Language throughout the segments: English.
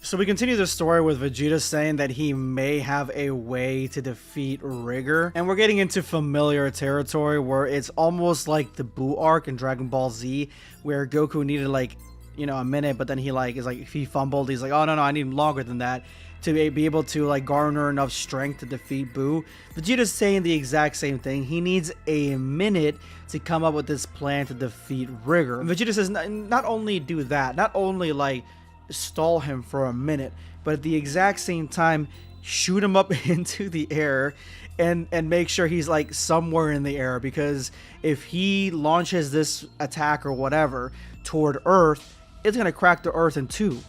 So we continue the story with Vegeta saying that he may have a way to defeat Rigger, and we're getting into familiar territory where it's almost like the Buu arc in Dragon Ball Z, where Goku needed like, you know, a minute, but then he like is like, if he fumbled, he's like, oh no, I need longer than that to be able to like garner enough strength to defeat Buu. Vegeta's saying the exact same thing. He needs a minute to come up with this plan to defeat Rigger. And Vegeta says not only do that, not only like stall him for a minute, but at the exact same time shoot him up into the air and make sure he's like somewhere in the air, because if he launches this attack or whatever toward Earth, it's gonna crack the Earth in two.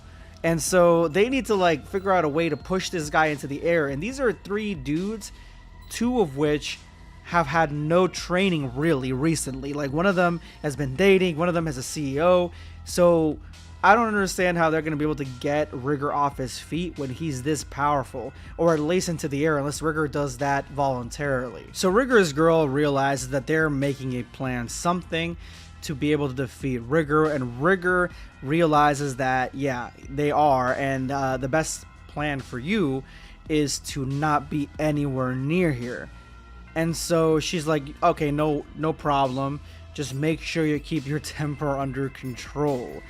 And so they need to like figure out a way to push this guy into the air. And these are three dudes, two of which have had no training really recently. Like one of them has been dating, one of them has a CEO. So I don't understand how they're going to be able to get Rigger off his feet when he's this powerful, or at least into the air, unless Rigger does that voluntarily. So Rigger's girl realizes that they're making a plan, something to be able to defeat Rigger, and Rigger realizes that, yeah, they are, and the best plan for you is to not be anywhere near here. And so she's like, okay, no problem, just make sure you keep your temper under control.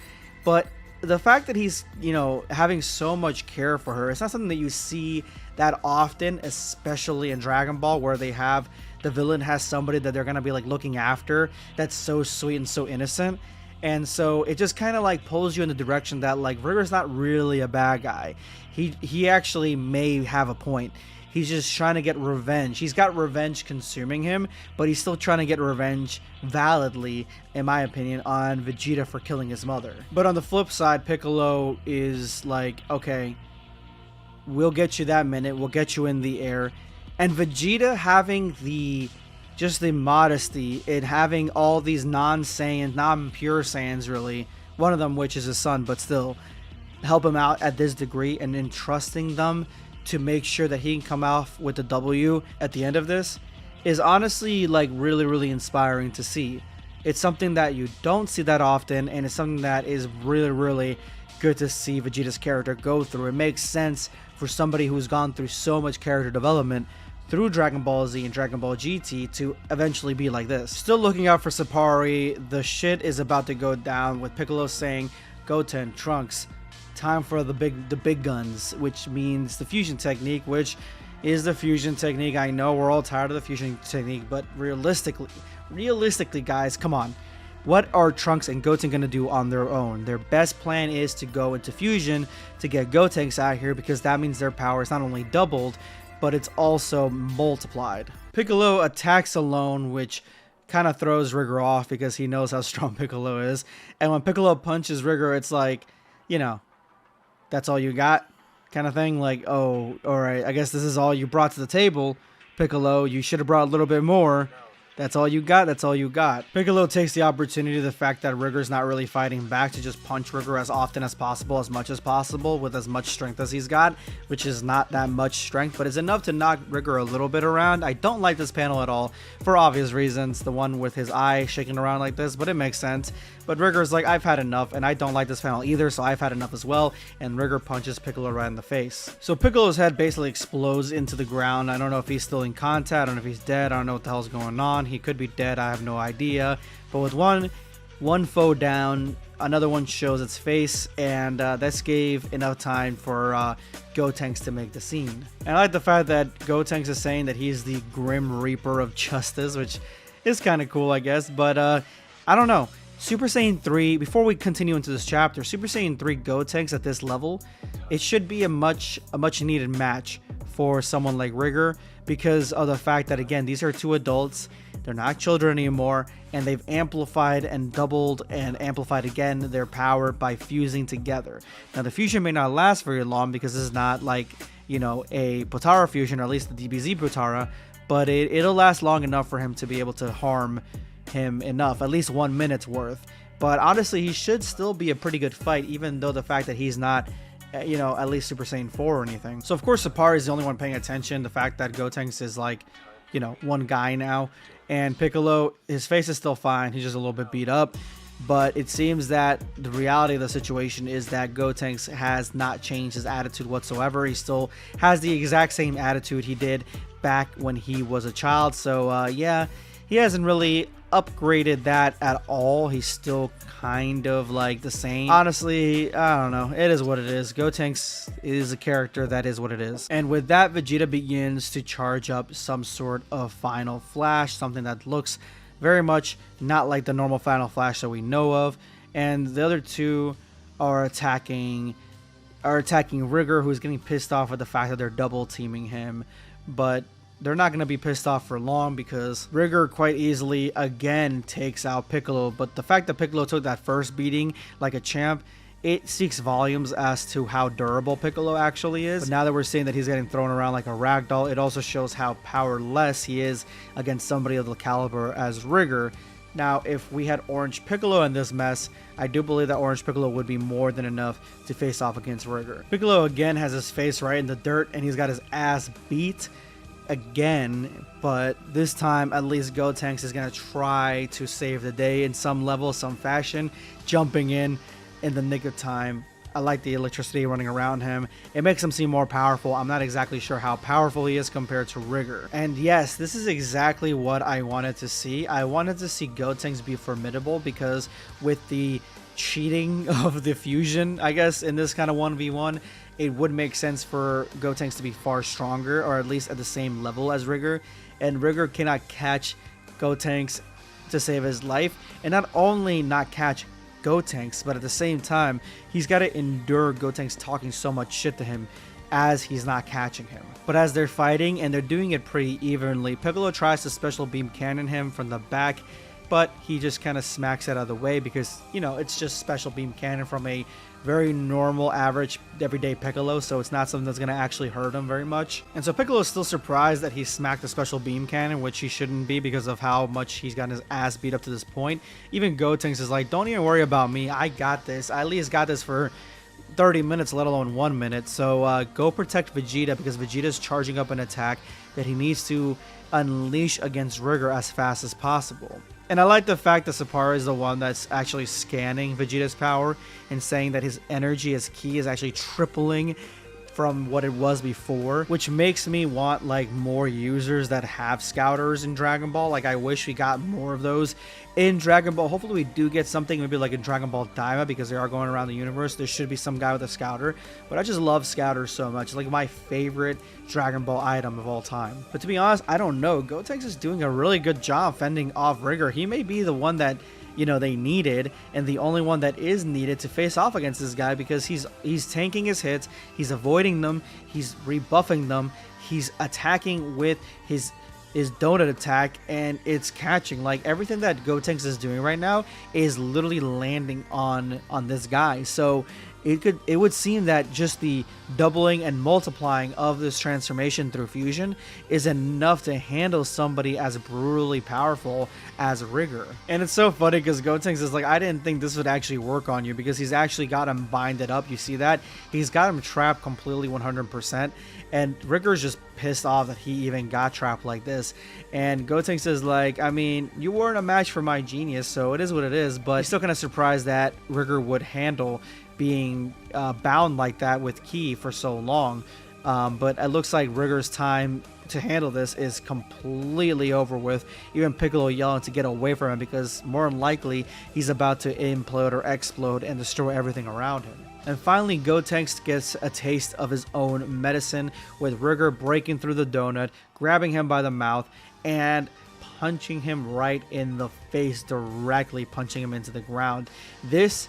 But the fact that he's, you know, having so much care for her, it's not something that you see that often, especially in Dragon Ball, where they have the villain has somebody that they're gonna be like looking after that's so sweet and so innocent. And so it just kind of like pulls you in the direction that like Rigger's not really a bad guy. He actually may have a point. He's just trying to get revenge. He's got revenge consuming him, but he's still trying to get revenge validly, in my opinion, on Vegeta for killing his mother. But on the flip side, Piccolo is like, okay, we'll get you that minute. We'll get you in the air. And Vegeta having the modesty in having all these non-Saiyans, non-pure Saiyans really, one of them which is his son, but still, help him out at this degree and entrusting them to make sure that he can come out with the W at the end of this is honestly like really inspiring to see. It's something that you don't see that often, and it's something that is really good to see Vegeta's character go through. It makes sense for somebody who's gone through so much character development through Dragon Ball Z and Dragon Ball GT to eventually be like this. Still looking out for Sapari, the shit is about to go down with Piccolo saying, Goten, Trunks, time for the big guns, which means the fusion technique, which is the fusion technique. I know we're all tired of the fusion technique, but realistically guys, come on, what are Trunks and Goten gonna do on their own? Their best plan is to go into fusion to get Gotenks out here, because that means their power is not only doubled, but it's also multiplied. Piccolo attacks alone, which kind of throws Rigger off because he knows how strong Piccolo is. And when Piccolo punches Rigger, it's like, you know, that's all you got kind of thing. Like, oh, all right, I guess this is all you brought to the table, Piccolo. You should have brought a little bit more. That's all you got. That's all you got. Piccolo takes the opportunity, the fact that Rigger's not really fighting back, to just punch Rigger as often as possible, as much as possible, with as much strength as he's got, which is not that much strength, but it's enough to knock Rigger a little bit around. I don't like this panel at all, for obvious reasons. The one with his eye shaking around like this, but it makes sense. But Rigger's like, I've had enough, and I don't like this panel either, so I've had enough as well, and Rigger punches Piccolo right in the face. So Piccolo's head basically explodes into the ground. I don't know if he's still in contact, I don't know if he's dead, I don't know what the hell's going on. He could be dead, I have no idea. But with one foe down, another one shows its face, and this gave enough time for Gotenks to make the scene. And I like the fact that Gotenks is saying that he's the Grim Reaper of Justice, which is kind of cool, I guess, but I don't know. Super Saiyan 3, before we continue into this chapter, Super Saiyan 3 Gotenks at this level, it should be a much needed match for someone like Rigger, because of the fact that, again, these are two adults, they're not children anymore, and they've amplified and doubled and amplified again their power by fusing together. Now the fusion may not last very long, because this is not like, you know, a Potara fusion, or at least the DBZ Potara, but it'll last long enough for him to be able to harm him enough, at least 1 minute's worth. But honestly, he should still be a pretty good fight, even though the fact that he's not, you know, at least Super Saiyan 4 or anything. So of course Sapari is the only one paying attention. The fact that Gotenks is like, you know, one guy now, and Piccolo, his face is still fine, he's just a little bit beat up. But it seems that the reality of the situation is that Gotenks has not changed his attitude whatsoever. He still has the exact same attitude he did back when he was a child. So yeah, he hasn't really upgraded that at all. He's still kind of like the same. Honestly, I don't know. It is what it is. Gotenks is a character that is what it is. And with that, Vegeta begins to charge up some sort of Final Flash, something that looks very much not like the normal Final Flash that we know of. And the other two are attacking Rigger, who's getting pissed off at the fact that they're double teaming him. But they're not going to be pissed off for long because Rigger quite easily again takes out Piccolo. But the fact that Piccolo took that first beating like a champ, it speaks volumes as to how durable Piccolo actually is. But now that we're seeing that he's getting thrown around like a ragdoll, it also shows how powerless he is against somebody of the caliber as Rigger. Now, if we had Orange Piccolo in this mess, I do believe that Orange Piccolo would be more than enough to face off against Rigger. Piccolo again has his face right in the dirt and he's got his ass beat again, but this time at least Gotenks is going to try to save the day in some level, some fashion, jumping in the nick of time. I like the electricity running around him. It makes him seem more powerful. I'm not exactly sure how powerful he is compared to Rigger. And yes, this is exactly what I wanted to see. I wanted to see Gotenks be formidable because with the cheating of the fusion, I guess, in this kind of 1v1, it would make sense for Gotenks to be far stronger, or at least at the same level as Rigger. And Rigger cannot catch Gotenks to save his life. And not only not catch Gotenks, but at the same time, he's got to endure Gotenks talking so much shit to him as he's not catching him. But as they're fighting, and they're doing it pretty evenly, Piccolo tries to special beam cannon him from the back, but he just kind of smacks it out of the way because, you know, it's just special beam cannon from a very normal, average, everyday Piccolo, so it's not something that's going to actually hurt him very much. And so Piccolo is still surprised that he smacked the special beam cannon, which he shouldn't be because of how much he's gotten his ass beat up to this point. Even Gotenks is like, don't even worry about me, I got this. I at least got this for 30 minutes, let alone 1 minute. So go protect Vegeta because Vegeta's charging up an attack that he needs to unleash against Rigger as fast as possible. And I like the fact that Sapara is the one that's actually scanning Vegeta's power and saying that his energy as ki is actually tripling from what it was before, which makes me want like more users that have scouters in Dragon Ball. Like, I wish we got more of those in Dragon Ball. Hopefully we do get something maybe like in Dragon Ball Daima, because they are going around the universe. There should be some guy with a scouter, but I just love scouters so much. It's like my favorite Dragon Ball item of all time. But to be honest, I don't know. Gotenks is doing a really good job fending off Rigger. He may be the one that, you know, they needed, and the only one that is needed to face off against this guy, because he's tanking his hits, he's avoiding them, he's rebuffing them, he's attacking with his donut attack, and it's catching. Like, everything that Gotenks is doing right now is literally landing on this guy. So it would seem that just the doubling and multiplying of this transformation through fusion is enough to handle somebody as brutally powerful as Rigger. And it's so funny because Gotenks is like, I didn't think this would actually work on you, because he's actually got him binded up. You see that? He's got him trapped completely 100%. And Rigger's just pissed off that he even got trapped like this. And Gotenks is like, I mean, you weren't a match for my genius, so it is what it is. But he's still kind of surprised that Rigger would handle being bound like that with ki for so long. But it looks like Rigger's time to handle this is completely over with. Even Piccolo yelling to get away from him, because more than likely he's about to implode or explode and destroy everything around him. And finally, Gotenks gets a taste of his own medicine, with Rigger breaking through the donut, grabbing him by the mouth, and punching him right in the face, directly punching him into the ground. This,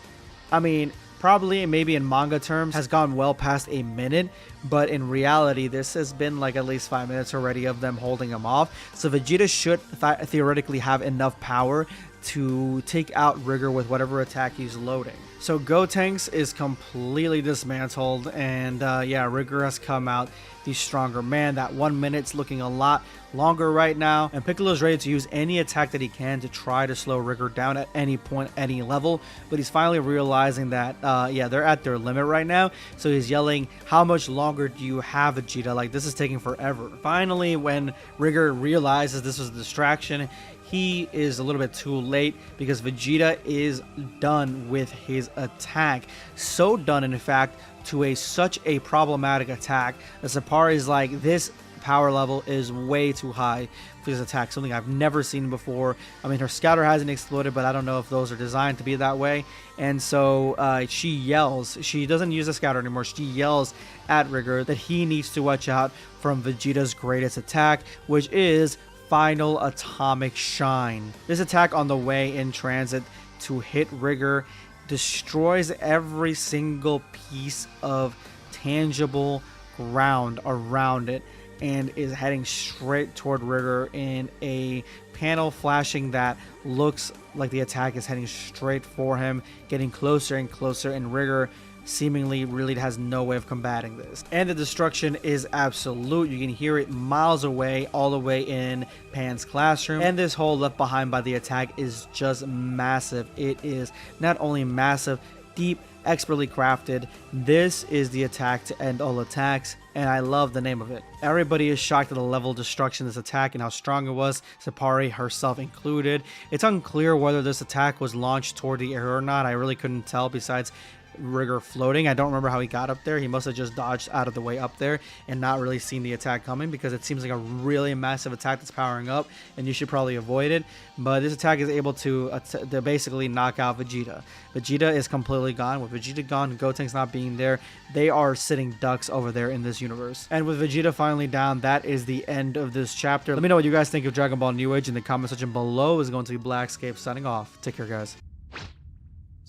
I mean, probably maybe in manga terms has gone well past a minute, but in reality this has been like at least 5 minutes already of them holding him off. So Vegeta should theoretically have enough power to take out Rigger with whatever attack he's loading. So Gotenks is completely dismantled, and yeah, Rigor has come out the stronger man. That 1 minute's looking a lot longer right now, and Piccolo's ready to use any attack that he can to try to slow Rigor down at any point, any level, but he's finally realizing that yeah, they're at their limit right now, so he's yelling, how much longer do you have, Vegeta? Like, this is taking forever. Finally, when Rigor realizes this was a distraction, he is a little bit too late because Vegeta is done with his attack. So done, in fact, to such a problematic attack that Sapari is like, this power level is way too high for this attack, something I've never seen before. I mean, her scouter hasn't exploded, but I don't know if those are designed to be that way. And so she yells, she doesn't use the scouter anymore, she yells at Rigor that he needs to watch out from Vegeta's greatest attack, which is Final Atomic Shine. This attack on the way in transit to hit Rigor destroys every single piece of tangible ground around it and is heading straight toward Rigor in a panel flashing that looks like the attack is heading straight for him, getting closer and closer, and Rigor seemingly really has no way of combating this. And the destruction is absolute. You can hear it miles away, all the way in Pan's classroom. And this hole left behind by the attack is just massive. It is not only massive, deep, expertly crafted. This is the attack to end all attacks, and I love the name of it. Everybody is shocked at the level of destruction of this attack and how strong it was, Sapari herself included. It's unclear whether this attack was launched toward the air or not. I really couldn't tell besides Rigor floating. I don't remember how he got up there. He must have just dodged out of the way up there and not really seen the attack coming, because it seems like a really massive attack that's powering up and you should probably avoid it. But this attack is able to basically knock out Vegeta. Vegeta is completely gone. With Vegeta gone, Gotenks not being there, they are sitting ducks over there in this universe. And with Vegeta finally down, that is the end of this chapter. Let me know what you guys think of Dragon Ball New Age in the comment section below. Is going to be BlackScape signing off. Take care, guys.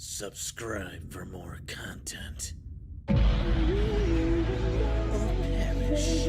Subscribe for more content. Or perish.